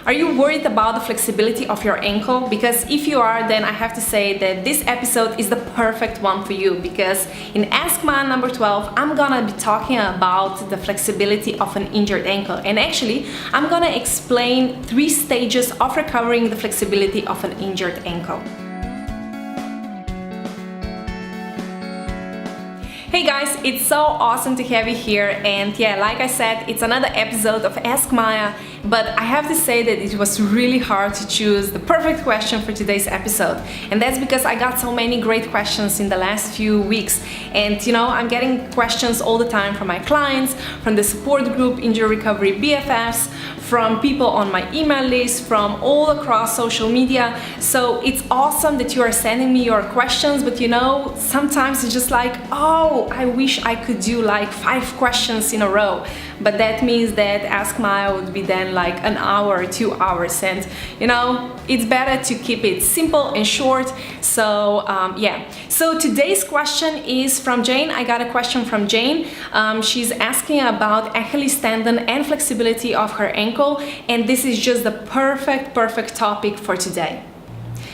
Are you worried about the flexibility of your ankle? Because if you are, then I have to say that this episode is the perfect one for you, because in Ask Maya number 12, I'm gonna be talking about the flexibility of an injured ankle. And actually, I'm gonna explain 3 stages of recovering the flexibility of an injured ankle. Hey guys, it's so awesome to have you here, and yeah, like I said, it's another episode of Ask Maya, but I have to say that it was really hard to choose the perfect question for today's episode, and that's because I got so many great questions in the last few weeks, and you know, I'm getting questions all the time from my clients, from the support group Injury Recovery BFFs, from people on my email list, from all across social media. So it's awesome that you are sending me your questions, but you know, sometimes it's just like, oh, I wish I could do like 5 questions in a row, but that means that Ask Maya would be then like an hour, 2 hours, and you know, it's better to keep it simple and short. So yeah, so today's question is from Jane. I got a question from Jane. She's asking about Achilles tendon and flexibility of her ankle, and this is just the perfect topic for today.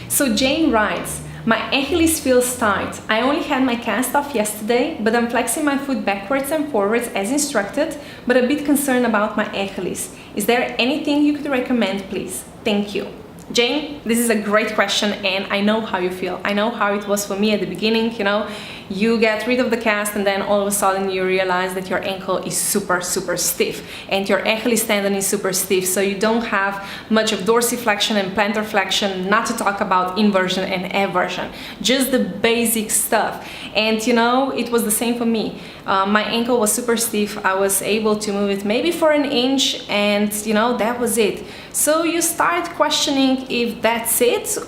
So Jane writes, my Achilles feels tight. I only had my cast off yesterday, but I'm flexing my foot backwards and forwards as instructed, but a bit concerned about my Achilles. Is there anything you could recommend, please? Thank you. Jane, this is a great question, and I know how you feel. I know how it was for me at the beginning, you know, you get rid of the cast and then all of a sudden you realize that your ankle is super stiff and your Achilles tendon is super stiff, so you don't have much of dorsiflexion and plantar flexion, not to talk about inversion and eversion, just the basic stuff. And you know, it was the same for me. My ankle was super stiff. I was able to move it maybe for an inch, and you know, that was it. So you start questioning if that's it,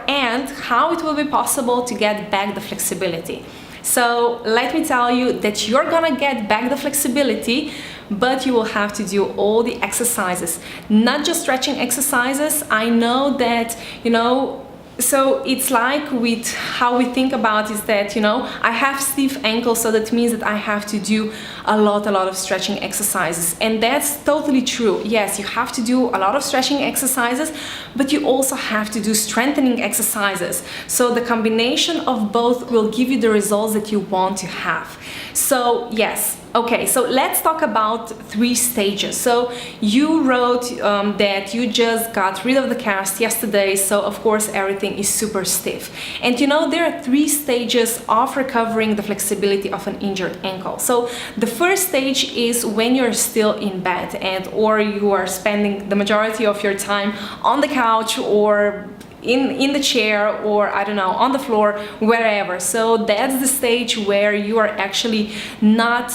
and how it will be possible to get back the flexibility. So let me tell you that you're gonna get back the flexibility, but you will have to do all the exercises, not just stretching exercises. I know that, you know, so it's like with how we think about is that, you know, I have stiff ankles, so that means that I have to do a lot of stretching exercises, and that's totally true. Yes, you have to do a lot of stretching exercises, but you also have to do strengthening exercises. So the combination of both will give you the results that you want to have. So yes. Okay, so let's talk about 3 stages. So you wrote that you just got rid of the cast yesterday, so of course everything is super stiff. And you know, there are 3 stages of recovering the flexibility of an injured ankle. So the first stage is when you're still in bed or you are spending the majority of your time on the couch or in the chair, or I don't know, on the floor, wherever. So that's the stage where you are actually not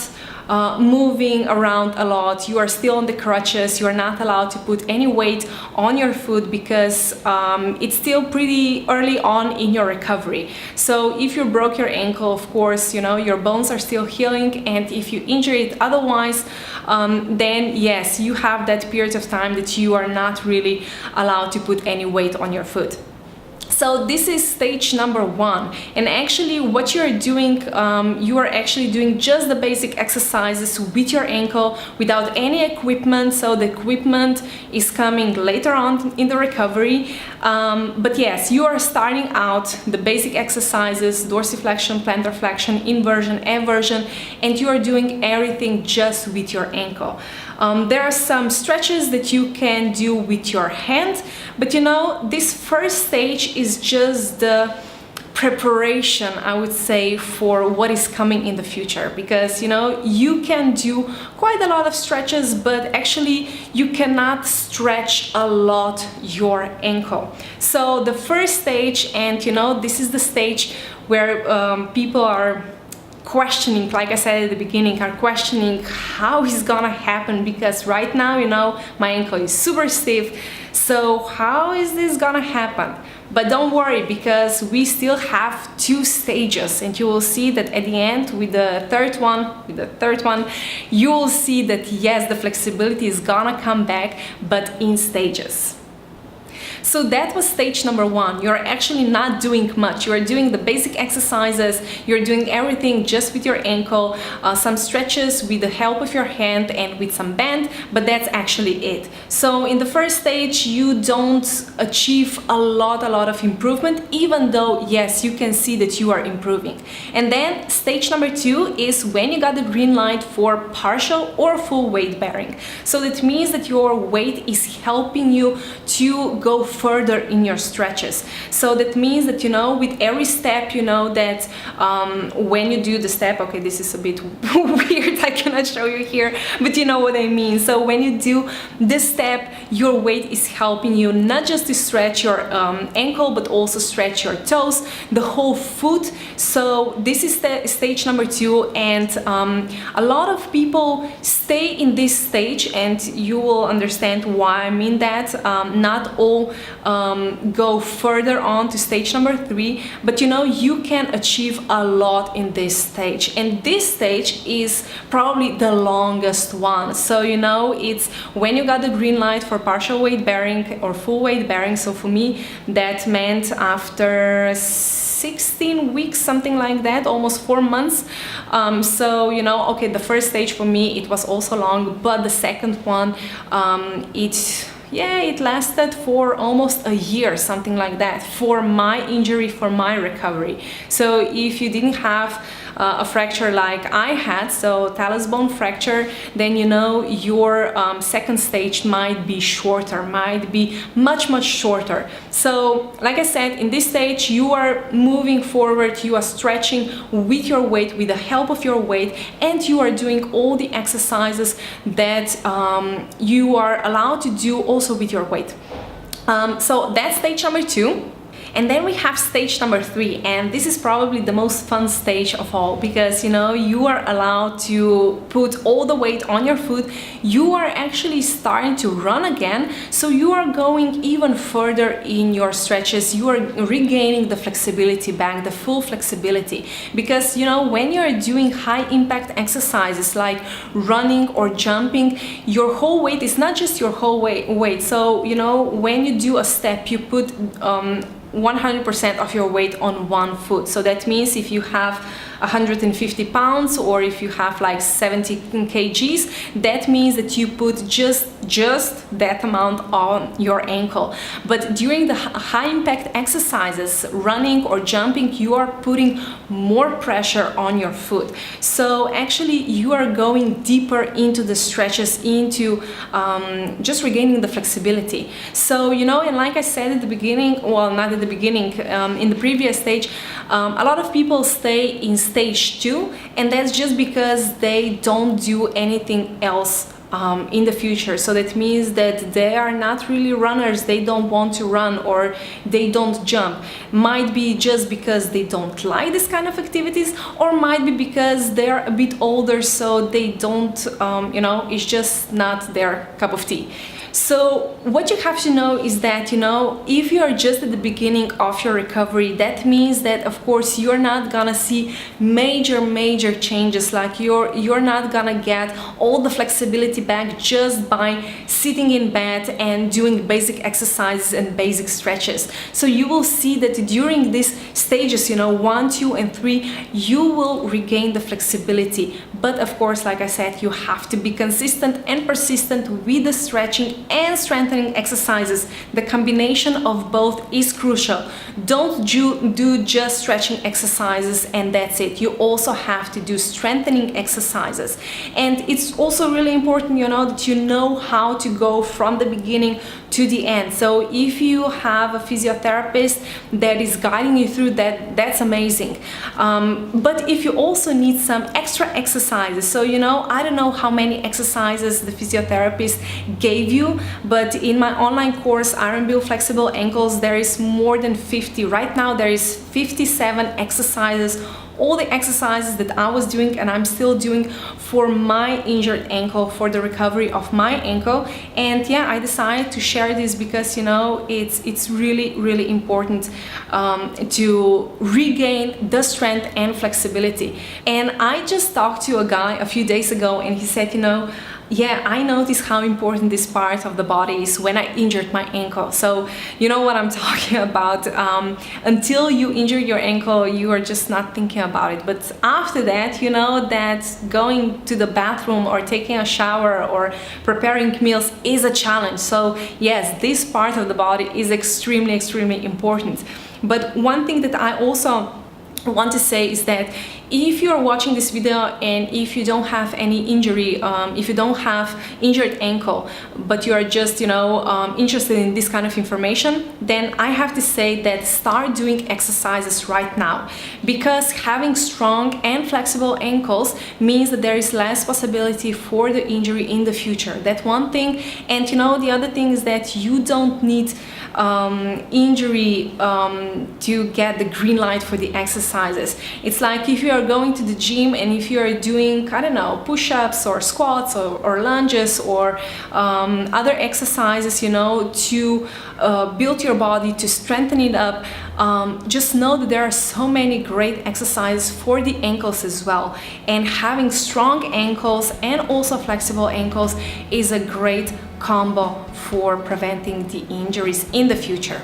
moving around a lot. You are still on the crutches. You are not allowed to put any weight on your foot because it's still pretty early on in your recovery. So if you broke your ankle, of course, you know, your bones are still healing, and if you injure it otherwise, then yes, you have that period of time that you are not really allowed to put any weight on your foot. So this is stage number 1, and actually what you're doing, you are actually doing just the basic exercises with your ankle without any equipment. So the equipment is coming later on in the recovery, but yes, you are starting out the basic exercises, dorsiflexion, plantar flexion, inversion, eversion, and you are doing everything just with your ankle. There are some stretches that you can do with your hand, but you know, this first stage is just the preparation, I would say, for what is coming in the future, because you know, you can do quite a lot of stretches, but actually you cannot stretch a lot your ankle. So the first stage, and you know, this is the stage where people are questioning, like I said at the beginning, are questioning how it's gonna happen, because right now, you know, my ankle is super stiff, so how is this gonna happen? But don't worry, because we still have 2 stages, and you will see that at the end, with the third one, you will see that yes, the flexibility is gonna come back, but in stages. So that was stage number 1. You're actually not doing much. You're doing the basic exercises, you're doing everything just with your ankle, some stretches with the help of your hand and with some band, but that's actually it. So in the first stage, you don't achieve a lot of improvement, even though yes, you can see that you are improving. And then stage number 2 is when you got the green light for partial or full weight bearing. So that means that your weight is helping you to go further in your stretches. So that means that, you know, with every step, you know that when you do the step, okay, this is a bit weird, I cannot show you here, but you know what I mean. So when you do this step, your weight is helping you not just to stretch your ankle, but also stretch your toes, the whole foot. So this is the stage number 2, and a lot of people stay in this stage, and you will understand why I mean that. Not all go further on to stage number 3, but you know, you can achieve a lot in this stage, and this stage is probably the longest one. So you know, it's when you got the green light for partial weight bearing or full weight bearing. So for me, that meant after 16 weeks, something like that, almost 4 months. So you know, okay, the first stage for me, it was also long, but the second one, it lasted for almost a year, something like that, for my injury, for my recovery. So if you didn't have a fracture like I had, so talus bone fracture, then you know, your second stage might be shorter, might be much shorter. So like I said, in this stage, you are moving forward, you are stretching with your weight, with the help of your weight, and you are doing all the exercises that you are allowed to do also with your weight. So that's stage number 2. And then we have stage number 3, and this is probably the most fun stage of all, because you know, you are allowed to put all the weight on your foot. You are actually starting to run again, so you are going even further in your stretches. You are regaining the flexibility back, the full flexibility, because you know, when you are doing high impact exercises like running or jumping, your whole weight is not just your whole weight. So you know, when you do a step, you put 100% of your weight on one foot. So that means if you have 150 pounds or if you have like 70 kgs, that means that you put just that amount on your ankle. But during the high impact exercises, running or jumping, you are putting more pressure on your foot. So actually you are going deeper into the stretches, into just regaining the flexibility. So you know, and like I said at the beginning, well, not at the beginning, in the previous stage, a lot of people stay in stage 2, and that's just because they don't do anything else in the future. So that means that they are not really runners, they don't want to run, or they don't jump. Might be just because they don't like this kind of activities, or might be because they're a bit older, so they don't, you know, it's just not their cup of tea. So what you have to know is that, you know, if you are just at the beginning of your recovery, that means that of course you're not gonna see major changes. Like you're not gonna get all the flexibility back just by sitting in bed and doing basic exercises and basic stretches. So you will see that during these stages, you know, 1, 2 and 3, you will regain the flexibility. But of course, like I said, you have to be consistent and persistent with the stretching and strengthening exercises. The combination of both is crucial. Don't do just stretching exercises and that's it. You also have to do strengthening exercises. And it's also really important, you know, that you know how to go from the beginning to the end. So if you have a physiotherapist that is guiding you through that, that's amazing. But if you also need some extra exercises, so you know, I don't know how many exercises the physiotherapist gave you, but in my online course Iron Build Flexible Ankles, there is more than 50. Right now there is 57 exercises, all the exercises that I was doing and I'm still doing for my injured ankle, for the recovery of my ankle. And yeah, I decided to share this because, you know, it's really important to regain the strength and flexibility. And I just talked to a guy a few days ago and he said, you know, yeah, I noticed how important this part of the body is when I injured my ankle. So you know what I'm talking about. Until you injure your ankle, you are just not thinking about it. But after that, you know that going to the bathroom or taking a shower or preparing meals is a challenge. So yes, this part of the body is extremely, extremely important. But one thing that I also want to say is that if you're watching this video and if you don't have any injury, if you don't have injured ankle, but you are just, interested in this kind of information, then I have to say that start doing exercises right now, because having strong and flexible ankles means that there is less possibility for the injury in the future. That one thing. And the other thing is that you don't need injury to get the green light for the exercises. It's like if you are going to the gym and if you are doing, I don't know, push-ups or squats or lunges or other exercises, to build your body, to strengthen it up. Just know that there are so many great exercises for the ankles as well, and having strong ankles and also flexible ankles is a great combo for preventing the injuries in the future.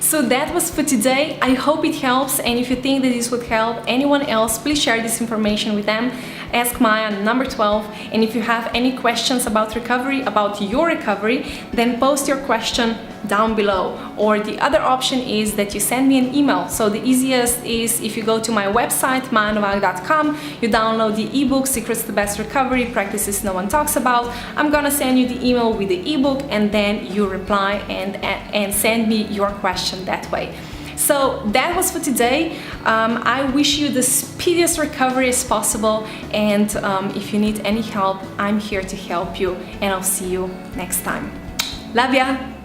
So that was for today. I hope it helps, and if you think that this would help anyone else, please share this information with them. Ask Maya number 12. And if you have any questions about recovery, about your recovery, then post your question down below. Or the other option is that you send me an email. So the easiest is if you go to my website, mayanovak.com, you download the ebook Secrets to the Best Recovery, Practices No One Talks About. I'm gonna send you the email with the ebook, and then you reply and send me your question that way. So that was for today. I wish you the speediest recovery as possible, and if you need any help, I'm here to help you, and I'll see you next time. Love ya!